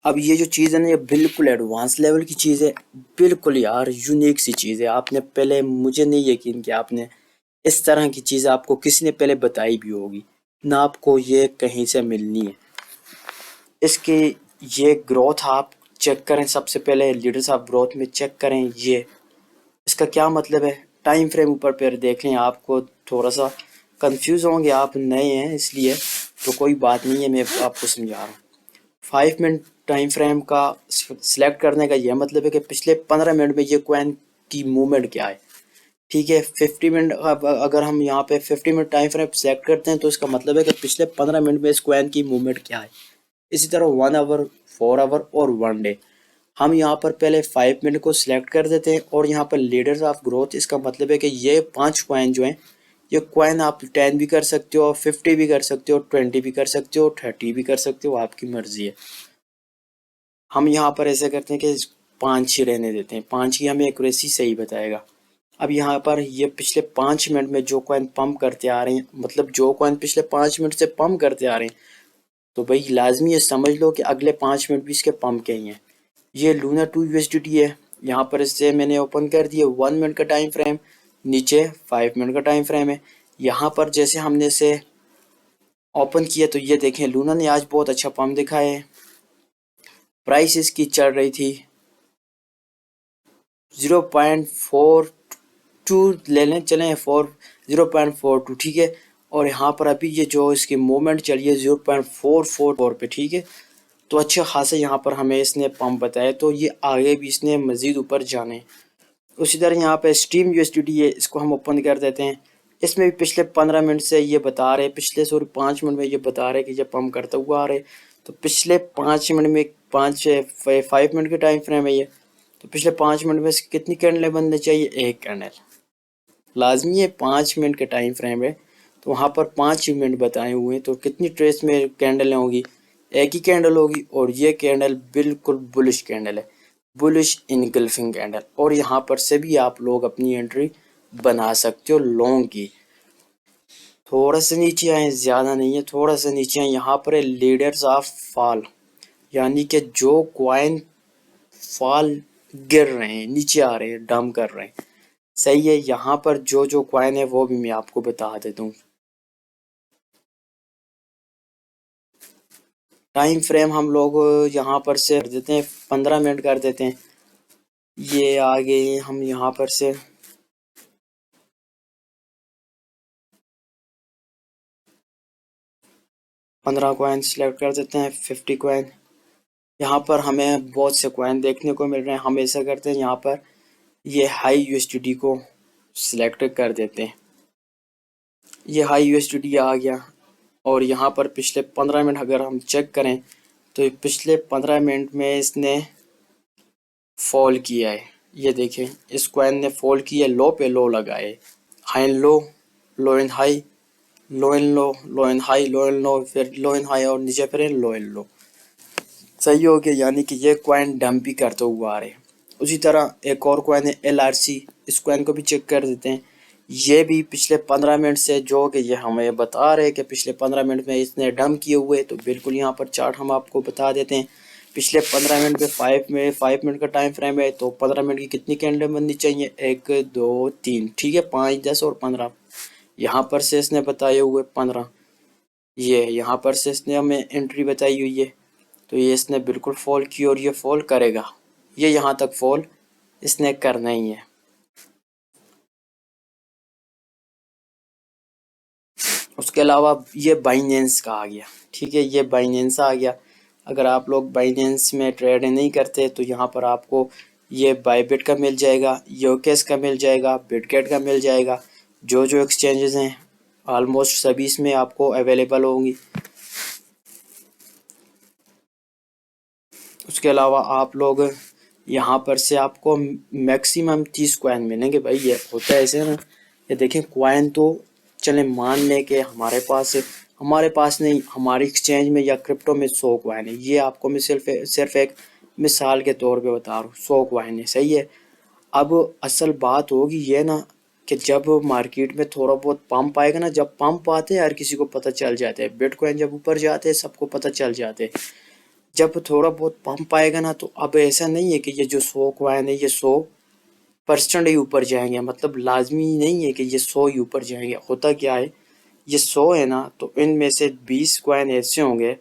अब ये जो चीज़ है ना, ये बिल्कुल एडवांस लेवल की चीज़ है, बिल्कुल यार यूनिक सी चीज़ है। आपने पहले, मुझे नहीं यकीन कि आपने इस तरह की चीज़ आपको किसी ने पहले बताई भी होगी, ना आपको ये कहीं से मिलनी है। इसकी ये ग्रोथ आप चेक करें, सबसे पहले लीडर्स ऑफ ग्रोथ में चेक करें। ये इसका क्या मतलब है, टाइम फ्रेम ऊपर पर देख लें। आपको थोड़ा सा कंफ्यूज होंगे, आप नए हैं इसलिए, तो कोई बात नहीं है, मैं आपको समझा रहा हूँ। 5 मिनट टाइम फ्रेम का सिलेक्ट करने का यह मतलब है कि पिछले 15 मिनट में ये कॉइन की मूवमेंट क्या है। ठीक है, 50 मिनट, अगर हम यहाँ पे 50 मिनट टाइम फ्रेम सेलेक्ट करते हैं तो इसका मतलब है कि पिछले 15 मिनट में इस कॉइन की मूवमेंट क्या है। इसी तरह 1 आवर, 4 आवर और 1 डे। हम यहाँ पर पहले 5 मिनट को सिलेक्ट कर देते हैं और यहाँ पर लीडर्स ऑफ ग्रोथ, इसका मतलब है कि ये 5 कॉइन जो हैं, ये कॉइन आप 10 भी कर सकते हो, 50 भी कर सकते हो, 20 भी कर सकते हो, 30 भी कर सकते हो, आपकी मर्जी है। हम यहाँ पर ऐसे करते हैं कि 5 ही रहने देते हैं, 5 ही हमें एक्यूरेसी सही बताएगा। अब यहाँ पर ये पिछले 5 मिनट में जो कॉइन पंप करते आ रहे हैं, मतलब जो कॉइन पिछले 5 मिनट से पंप करते आ रहे हैं, तो भाई लाजमी ये समझ लो कि अगले 5 मिनट भी इसके पंप के ही हैं। ये लूना 2 USDT है। यहाँ पर इससे मैंने ओपन कर दिया 1 मिनट का टाइम फ्रेम, नीचे 5 मिनट का टाइम फ्रेम है। यहाँ पर जैसे हमने इसे ओपन किया तो ये देखें, लूना ने आज बहुत अच्छा पंप दिखाया है। प्राइस इसकी चल रही थी 0.42, ले लें चलें 0.42, ठीक है। और यहाँ पर अभी ये जो इसकी मूवमेंट चली है 0.444 पे, ठीक है। तो अच्छा खासा यहाँ पर हमें इसने पंप बताया, तो ये आगे भी इसने मज़ीद ऊपर जाने। उसी तरह यहाँ पे स्ट्रीम यूएसडीटी है, इसको हम ओपन कर देते हैं। इसमें भी पिछले 15 मिनट से ये बता रहे, पिछले 5 मिनट में ये बता रहे कि ये पंप करता हुआ आ रहे। तो पिछले 5 मिनट में 5 मिनट के टाइम फ्रेम है ये, तो पिछले 5 मिनट में कितनी कैंडलें बननी चाहिए, एक कैंडल लाजमी है। 5 मिनट के टाइम फ्रेम है तो वहाँ पर 5 मिनट बताए हुए हैं, तो कितनी ट्रेस में कैंडलें होंगी, एक ही कैंडल होगी। और ये कैंडल बिल्कुल बुलिश कैंडल है, बुलिश इनगल्फिंग कैंडल। और यहाँ पर से भी आप लोग अपनी एंट्री बना सकते हो लॉन्ग की। थोड़ा सा नीचे आए, ज़्यादा नहीं है, थोड़ा सा नीचे आए, यहाँ पर है लीडर्स ऑफ फॉल, यानी कि जो क्वाइन फॉल गिर रहे हैं, नीचे आ रहे हैं, डंप कर रहे हैं। सही है, यहाँ पर जो जो क्वाइन है वो भी मैं आपको बता देता हूँ। टाइम फ्रेम हम लोग यहाँ पर से कर देते हैं 15 मिनट कर देते हैं। ये आगे हम यहाँ पर से 15 कॉइन सिलेक्ट कर देते हैं, 50 कॉइन। यहाँ पर हमें बहुत से कॉइन देखने को मिल रहे हैं। हम ऐसा करते हैं, यहाँ पर ये हाई यूएसडीटी को सिलेक्ट कर देते हैं। ये हाई यूएसडीटी आ गया। और यहाँ पर पिछले 15 मिनट अगर हम चेक करें तो पिछले 15 मिनट में इसने फॉल किया है। ये देखें, इस कॉइन ने फॉल किया, लो पे लो लगाए, high and low, low and high, low and low, low and high, low and low, फिर लो एंड हाई, और नीचे फिर लो एंड लो। सही हो गया, यानी कि ये कॉइन डंप भी करते हुए आ रहे हैं। उसी तरह एक और कॉइन है LRC, इस कॉइन को भी चेक कर देते हैं। ये भी पिछले 15 मिनट से जो कि ये हमें बता रहे हैं कि पिछले 15 मिनट में इसने डंप किए हुए, तो बिल्कुल यहाँ पर चार्ट हम आपको बता देते हैं। पिछले 15 मिनट में 5 मिनट का टाइम फ्रेम है, तो 15 मिनट की कितनी कैंडल बननी चाहिए, 1 2 3, ठीक है, 5 10 और 15। यहाँ पर से इसने बताए हुए 15, ये यहाँ पर से इसने हमें एंट्री बताई हुई है। तो ये इसने बिल्कुल फॉल की और ये फॉल करेगा, ये यहाँ तक फॉल इसने करना ही है। उसके अलावा ये बाइनेंस का आ गया, ठीक है, ये बाइनेंस आ गया। अगर आप लोग बाइनेंस में ट्रेड नहीं करते तो यहाँ पर आपको ये बाईबिट का मिल जाएगा, योकेस का मिल जाएगा, बिटगेट का मिल जाएगा। जो जो एक्सचेंजेस हैं ऑलमोस्ट सभी इसमें आपको अवेलेबल होंगी। उसके अलावा आप लोग यहाँ पर से आपको मैक्सिमम 30 कॉइन मिलेंगे। भाई ये होता है ऐसे ना, ये देखें कॉइन तो चले मान लें कि हमारे पास है, हमारे पास नहीं, हमारी एक्सचेंज में या क्रिप्टो में 100 कॉइन है। ये आपको मैं सिर्फ एक मिसाल के तौर पे बता रहा हूँ, 100 कॉइन है, सही है। अब असल बात होगी ये ना कि जब मार्केट में थोड़ा बहुत पंप आएगा ना, जब पंप आते हैं हर किसी को पता चल जाता है, बिटकॉइन जब ऊपर जाते हैं सबको पता चल जाते हैं। जब थोड़ा बहुत पंप आएगा ना, तो अब ऐसा नहीं है कि ये जो 100 कॉइन है ये 100% ही ऊपर जाएंगे, मतलब लाजमी नहीं है कि ये 100 ही ऊपर जाएंगे। होता क्या है, ये 100 है ना, तो इनमें से 20 कॉइन ऐसे होंगे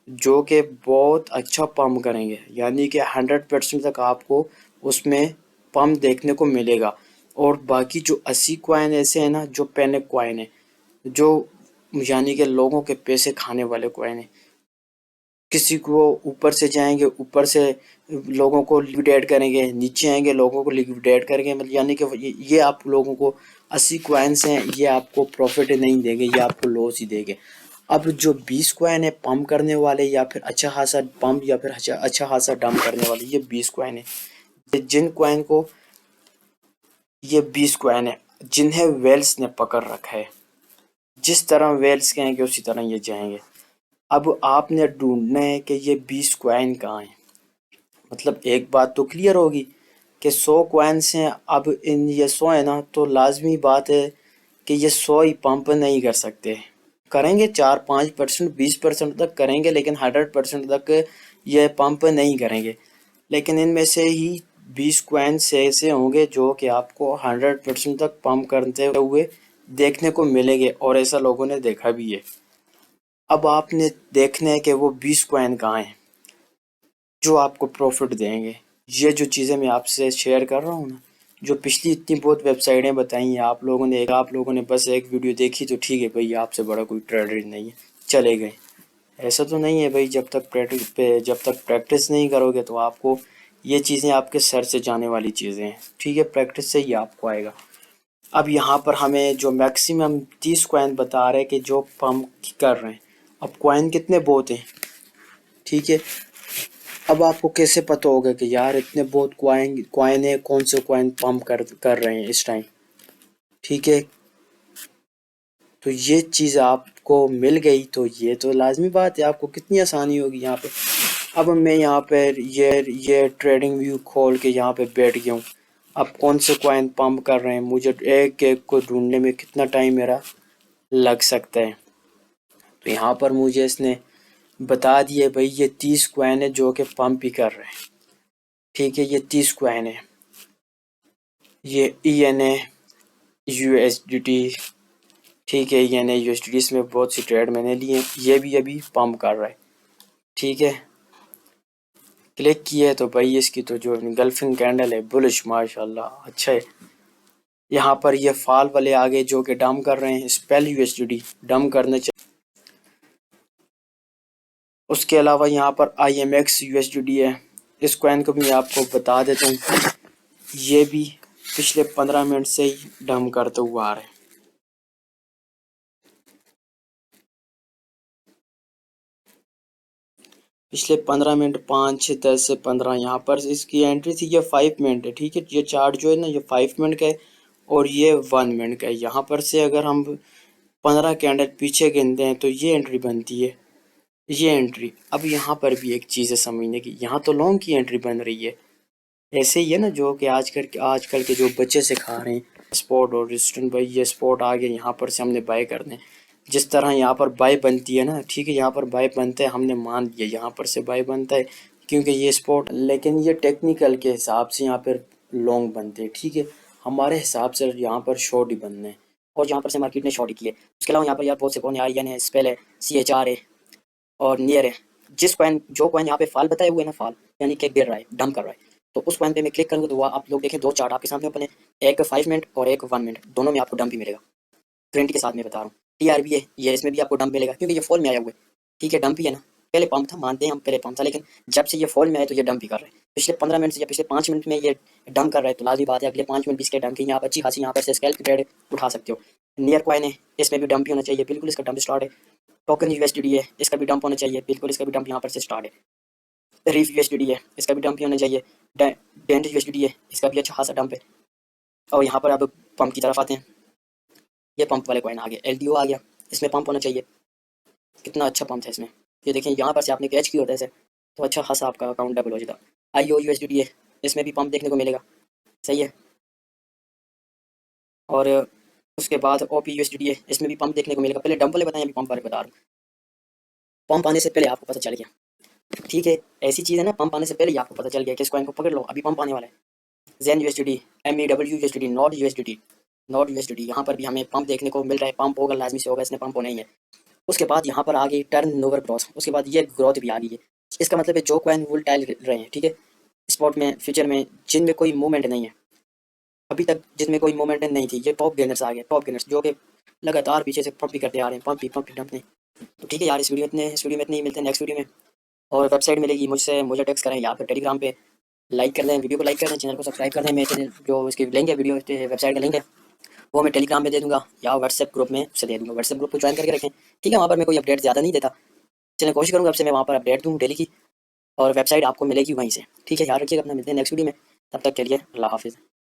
जो कि बहुत अच्छा पंप करेंगे, यानी कि 100% तक आपको उसमें पंप देखने को मिलेगा। और बाकी जो 80 कॉइन ऐसे हैं ना, जो पैनिक कॉइन है, जो यानी कि लोगों के पैसे खाने वाले कॉइन है, किसी को ऊपर से जाएंगे, ऊपर से लोगों को लिक्विडेट करेंगे, नीचे आएंगे लोगों को लिक्विडेट करेंगे, मतलब यानी कि ये आप लोगों को 80 कॉइन्स हैं, ये आपको प्रॉफिट नहीं देंगे, ये आपको लॉस ही देंगे। अब जो 20 कॉइन है पंप करने वाले, या फिर अच्छा खासा पंप, या फिर अच्छा खासा डंप करने वाले, ये 20 कॉइन है। जिन कॉइन को, ये 20 कॉइन है जिन्हें वेल्स ने पकड़ रखा है। जिस तरह वेल्स कहेंगे उसी तरह ये जाएंगे। अब आपने ढूंढना है कि ये 20 कॉइन कहाँ हैं। मतलब एक बात तो क्लियर होगी कि 100 कॉइन्स हैं, अब इन ये 100 है ना, तो लाजमी बात है कि ये 100 ही पंप नहीं कर सकते। करेंगे 4-5%, 20% तक करेंगे, लेकिन 100% तक ये पंप नहीं करेंगे। लेकिन इनमें से ही 20 कॉइन्स ऐसे होंगे जो कि आपको 100% तक पंप करते हुए देखने को मिलेंगे, और ऐसा लोगों ने देखा भी है। अब आपने देखना है कि वो 20 कॉइन कहाँ हैं जो आपको प्रॉफिट देंगे। ये जो चीज़ें मैं आपसे शेयर कर रहा हूँ ना, जो पिछली इतनी बहुत वेबसाइटें बताई हैं आप लोगों ने बस एक वीडियो देखी तो ठीक है भाई, आपसे बड़ा कोई ट्रेडर नहीं है, चले गए। ऐसा तो नहीं है भाई, जब तक प्रैक्टिस नहीं करोगे तो आपको ये चीज़ें आपके सर से जाने वाली चीज़ें हैं। ठीक है, प्रैक्टिस से ही आपको आएगा। अब यहाँ पर हमें जो मैक्सिमम 30 कॉइन बता रहे हैं कि जो पंप कर रहे हैं। अब कॉइन कितने बहुत हैं, ठीक है। अब आपको कैसे पता होगा कि यार इतने बहुत कॉइन कॉइन है, कौन से कॉइन पंप कर रहे हैं इस टाइम, ठीक है। तो ये चीज़ आपको मिल गई तो ये तो लाजमी बात है, आपको कितनी आसानी होगी यहाँ पे। अब मैं यहाँ पर ये ट्रेडिंग व्यू खोल के यहाँ पे बैठ गया हूँ। अब कौन से कॉइन पंप कर रहे हैं, मुझे एक एक को ढूंढने में कितना टाइम मेरा लग सकता है। तो यहाँ पर मुझे इसने बता दिया भाई ये 30 कॉइन है जो कि पंप ही कर रहे हैं, ठीक है। ये 30 कॉइन है, ये ENA USDT, ठीक है। ENA USDT इसमें बहुत सी ट्रेड मैंने लिए हैं, ये भी अभी पंप कर रहा है, ठीक है। क्लिक किया है तो भाई इसकी तो जो गल्फिंग कैंडल है बुलिश, माशाल्लाह अच्छा है। यहाँ पर ये फॉल वाले आगे जो कि डंप कर रहे हैं, स्पेल USDT डंप करने चाहिए। उसके अलावा यहाँ पर IMX USDT है, इस कॉइन को भी मैं आपको बता देता हूँ। ये भी पिछले 15 मिनट से ही डंप करते हुए आ रहे हैं। पिछले 15 मिनट, 5 से 10 से 15, यहाँ पर इसकी एंट्री थी। ये 5 मिनट है, ठीक है। ये चार्ट जो है ना, ये 5 मिनट का है और ये 1 मिनट का है। यहाँ पर से अगर हम 15 कैंडल पीछे गिनते हैं तो ये एंट्री बनती है, ये एंट्री। अब यहाँ पर भी एक चीज़ है समझने की, यहाँ तो लॉन्ग की एंट्री बन रही है। ऐसे ही है ना जो कि आजकल के जो बच्चे से खा रहे हैं स्पॉट और रेजिस्टेंस, भाई ये स्पॉट आ गया, यहाँ पर से हमने बाय कर दें। जिस तरह यहाँ पर बाय बनती है ना, ठीक है, यहाँ पर बाय बनता है, हमने मान लिया यहाँ पर से बाय बनता है क्योंकि ये स्पॉट, लेकिन ये टेक्निकल के हिसाब से यहाँ पर लॉन्ग बनते हैं, ठीक है। हमारे हिसाब से यहाँ पर शॉर्ट ही बनने हैं, और यहाँ पर से मार्केट ने शॉर्ट ही किए। उसके अलावा यहाँ पर यार बहुत से कौन है, IN है, स्पेल है, CHR है और नियर है। जिस कॉइन जो कॉइन यहाँ पे फॉल बताए हुए ना, फॉल यानी कि गिर रहा है, डंप कर रहा है, तो उस कॉइन पे मैं क्लिक करूँगा तो वो आप लोग देखें दो चार्ट आपके सामने ओपन है, एक 5 मिनट और एक 1 मिनट, दोनों में आपको डंप ही मिलेगा। गारंटी के साथ मैं बता रहा हूँ। TRB है ये, इसमें भी आपको डंप मिलेगा क्योंकि ये फॉल में आया हुआ है, ठीक है। डंप ही है ना, पहले पंप था, मानते हैं हम पहले पंप था, लेकिन जब से ये फॉल में आया तो ये डंप ही कर रहा है। पिछले 15 मिनट से या पिछले 5 मिनट में ये डंप कर रहा है, तो लाजमी बात है अगले 5 मिनट 20 के डंप की आप अच्छी खासी यहाँ पर से स्कैल्प की ट्रेड उठा सकते हो। नियर कॉइन है, इसमें भी डंप ही होना चाहिए, बिल्कुल इसका डंप स्टार्ट है। टोकन USDT है, इसका भी डंप होना चाहिए, बिल्कुल इसका भी डंप यहाँ पर से स्टार्ट है। रीफ USDT है, इसका भी डंप ही होना चाहिए। डेंट USDT है, इसका भी अच्छा खासा डंप है। और यहाँ पर अब पंप की तरफ आते हैं, ये पंप वाले कॉइन आ गया, LDO आ गया, इसमें पंप होना चाहिए। कितना अच्छा पंप है इसमें, ये देखें यहाँ पर से आपने कैच किया होता है इसे, तो अच्छा खासा आपका अकाउंट डबल हो जाता। IO USDT है, इसमें भी पंप देखने को मिलेगा, सही है। और उसके बाद OP USDT है, इसमें भी पंप देखने को मिलेगा। पहले डंप वाले बताएं, अभी पंप वाले बता रहा हूँ। पंप आने से पहले आपको पता चल गया ठीक है, ऐसी चीज़ है ना, पंप आने से पहले ही आपको पता चल गया कि इस कॉइन को पकड़ लो, अभी पंप आने वाला है। जेन USDT, MEW USDT, not USDT, not USDT, यहाँ पर भी हमें पंप देखने को मिल रहा है। पंप होगा, लाजमी से होगा, इसने पंप होना ही है। उसके बाद यहाँ पर आ गई टर्न ओवर ग्रोथ, उसके बाद ये ग्रोथ भी आ गई है। इसका मतलब है जो कॉइन वोलेटाइल रहे हैं, ठीक है, स्पॉट में, फ्यूचर में, जिनमें कोई मूवमेंट नहीं है अभी तक, जिसमें कोई मूवमेंट नहीं थी, ये टॉप गेनर्स आ गए, टॉप गेनर्स जो कि लगातार पीछे से पंप भी करते आ रहे हैं, पंप भी डंप नहीं। तो ठीक है यार, इस वीडियो में इतने ही, मिलते हैं नेक्स्ट वीडियो में। और वेबसाइट मिलेगी मुझसे, मुझे टेक्स्ट करें या फिर टेलीग्राम पे लाइक कर दें, वीडियो को लाइक कर दें, चैनल को सब्सक्राइब कर दें। मेरे चैनल जो इसकी लिंक है, वीडियो वेबसाइट का लिंक है, वो मैं टेलीग्राम में दे दूँगा या व्हाट्सएप ग्रुप में उसे दे दूँगा। व्हाट्सएप ग्रुप को ज्वाइन करके रखें, ठीक है। वहाँ पर मैं कोई अपडेट ज़्यादा नहीं देता, चलिए कोशिश करूँगा आपसे मैं वहाँ पर अपडेट दूँ डेली की, और वेबसाइट आपको मिलेगी वहीं से। ठीक है, याद रखिएगा अपना, मिलते हैं नेक्स्ट वीडियो में, तब तक के लिए अल्लाह हाफ़िज़।